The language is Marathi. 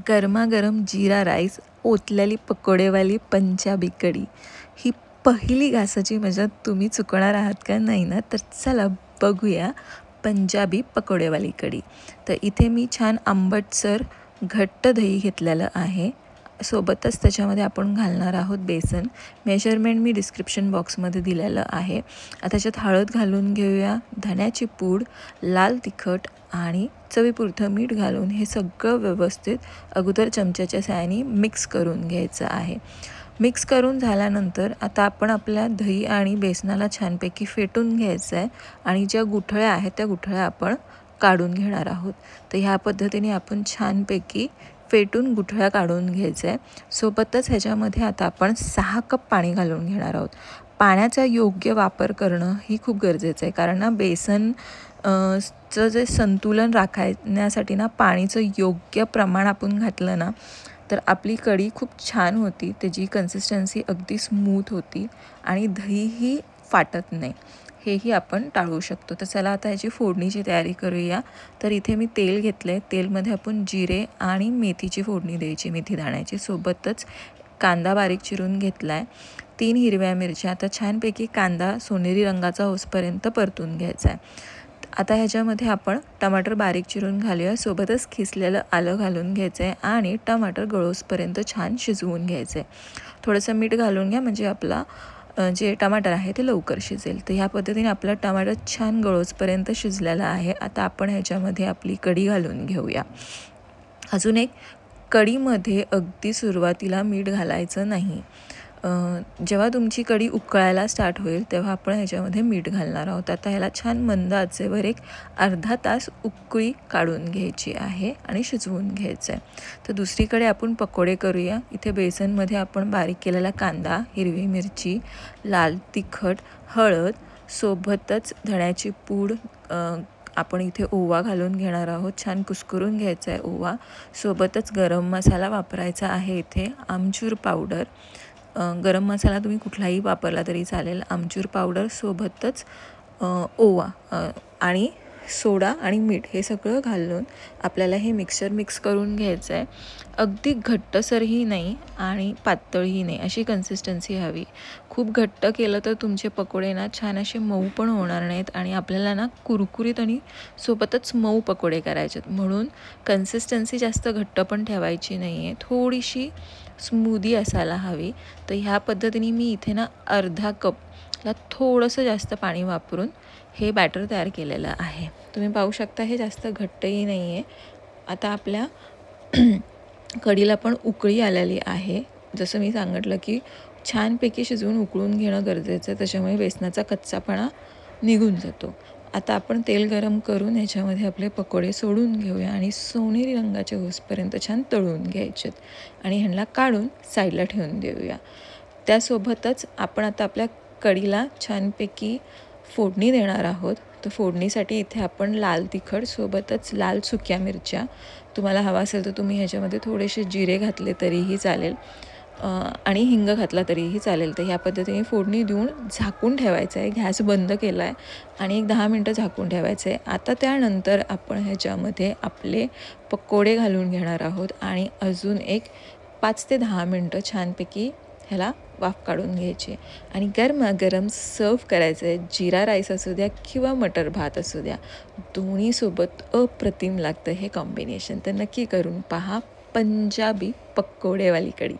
गरमागरम जीरा राईस, ओतलेली पकोडेवाली पंजाबी कढी. ही पहिली घासाची मजा तुम्ही चुकणार आहात का? नाही ना? तर चला बघूया पंजाबी पकोडेवाली कढी. तर इथे मी छान आंबटसर घट्ट दही घेतलेलं आहे. सोबतच त्याच्यामध्ये आपण घालणार आहोत बेसन. मेजरमेंट मी डिस्क्रिप्शन बॉक्समध्ये दिलेलं आहे. आता त्याच्यात हळद घालून घेऊया, धण्याची पूड, लाल तिखट आणि चवीपुरतं मीठ घालून हे सगळं व्यवस्थित अगोदर चमच्याच्या साहाय्याने मिक्स करून घ्यायचं आहे. मिक्स करून झाल्यानंतर आता आपण आपल्या दही आणि बेसनाला छानपैकी फेटून घ्यायचं आहे आणि ज्या गुठळ्या आहेत त्या गुठळ्या आपण काढून घेणार आहोत. तर ह्या पद्धतीने आपण छानपैकी फेटून गुठळ्या काढून घ्यायचं आहे. सोबतच ह्याच्यामध्ये आता आपण 6 कप पाणी घालून घेणार आहोत. पाण्याचा योग्य वापर करणं ही खूप गरजेचं आहे, कारण ना बेसन चं जे संतुलन राखण्यासाठी ना पाणीचं योग्य प्रमाण आपण घातलं ना तर आपली कढी खूप छान होती. त्याची कन्सिस्टन्सी अगदी स्मूथ होती आणि दहीही फाटत नाही. हेही आपण टाळू शकतो. तर चला आता ह्याची फोडणीची तयारी करूया. तर इथे मी तेल घेतलं आहे. तेलमध्ये आपण जिरे आणि मेथीची फोडणी द्यायची, मेथी दाण्याची. सोबतच कांदा बारीक चिरून घेतला आहे. 3 हिरव्या मिरच्या. आता छानपैकी कांदा सोनेरी रंगाचा होईपर्यंत परतून घ्यायचा आहे. आता ह्याच्यामध्ये आपण टमाटर बारीक चिरून घालूया. सोबतच खिसलेलं आलं घालून घ्यायचं आहे आणि टमाटर गळोसपर्यंत छान शिजवून घ्यायचं आहे. थोडंसं मीठ घालून घ्या, म्हणजे आपला जे टमाटर आहे ते लवकर शिजेल. तर ह्या पद्धतीने आपलं टमाटर छान गळोसपर्यंत शिजलेलं आहे. आता आपण ह्याच्यामध्ये आपली कढी घालून घेऊया. अजून एक, कढीमध्ये अगदी सुरुवातीला मीठ घालायचं नाही. जेव्हा तुमची कढी उकळायला स्टार्ट होईल तेव्हा आपण ह्याच्यामध्ये मीठ घालणार आहोत. आता ह्याला छान मंद आचेवर एक अर्धा तास उकळी काढून घ्यायची आहे आणि शिजवून घ्यायचं आहे. तर दुसरीकडे आपण पकोडे करूया. इथे बेसनमध्ये आपण बारीक केलेला कांदा, हिरवी मिरची, लाल तिखट, हळद, सोबतच धण्याची पूड, आपण इथे ओवा घालून घेणार आहोत. छान कुस्करून घ्यायचा आहे ओवा. सोबतच गरम मसाला वापरायचा आहे. इथे आमचूर पावडर, गरम मसाला तुम्ही कुठलाही वापरला तरी चालेल. आमचूर पावडर, सोबतच ओवा आणि सोडा आणि मीठ हे सगळं घालून आपल्याला हे मिक्सर मिक्स करून घ्यायचं आहे. अगदी घट्टसरही नाही आणि पातळही नाही, अशी कन्सिस्टन्सी हवी. खूप घट्ट केलं तर तुमचे पकोडे ना छान असे मऊ पण होणार नाहीत आणि आपल्याला ना कुरकुरीत आणि सोबतच मऊ पकोडे करायचे आहेत. म्हणून कन्सिस्टन्सी जास्त घट्ट पण ठेवायची नाही आहे, थोडीशी स्मूदी असायला हवी. तर ह्या पद्धतीने मी इथे ना अर्धा कपला थोडंसं जास्त पाणी वापरून हे बॅटर तयार केलेलं आहे. तुम्ही पाहू शकता हे जास्त घट्टही नाही आहे. आता आपल्या कढीला पण उकळी आलेली आहे. जसं मी सांगितलं की छानपैकी शिजवून उकळून घेणं गरजेचं आहे, त्याच्यामुळे बेसनाचा कच्चापणा निघून जातो. आता आपण तेल गरम करून ह्याच्यामध्ये आपले पकोडे सोडून घेऊया आणि सोनेरी रंगाचे होईपर्यंत छान तळून घ्यायचे आणि ह्यांना काढून साईडला ठेवून देऊया. त्यासोबतच आपण आता आपल्या कढीला छानपैकी फोडणी देणार आहोत. तर फोडणीसाठी इथे आपण लाल तिखट, सोबतच लाल सुक्या मिरच्या, तुम्हाला हवा असेल तर तुम्ही ह्याच्यामध्ये थोडेसे जिरे घातले तरीही चालेल आणि हिंग घातला तरीही चालेल. तर ह्या पद्धतीने फोडणी देऊन झाकून ठेवायचं आहे. गॅस बंद केला आहे आणि एक 10 मिनटं झाकून ठेवायचं आहे. आता त्यानंतर आपण ह्याच्यामध्ये आपले पकोडे घालून घेणार आहोत आणि अजून एक 5 ते 10 मिनटं छानपैकी ह्याला वाफ काढून घ्यायची आणि गरमागरम सर्व करायचं आहे. जिरा राईस असू द्या किंवा मटर भात असू द्या, दोन्हीसोबत अप्रतिम लागतं हे कॉम्बिनेशन. तर नक्की करून पहा पंजाबी पकोडेवाली कढी.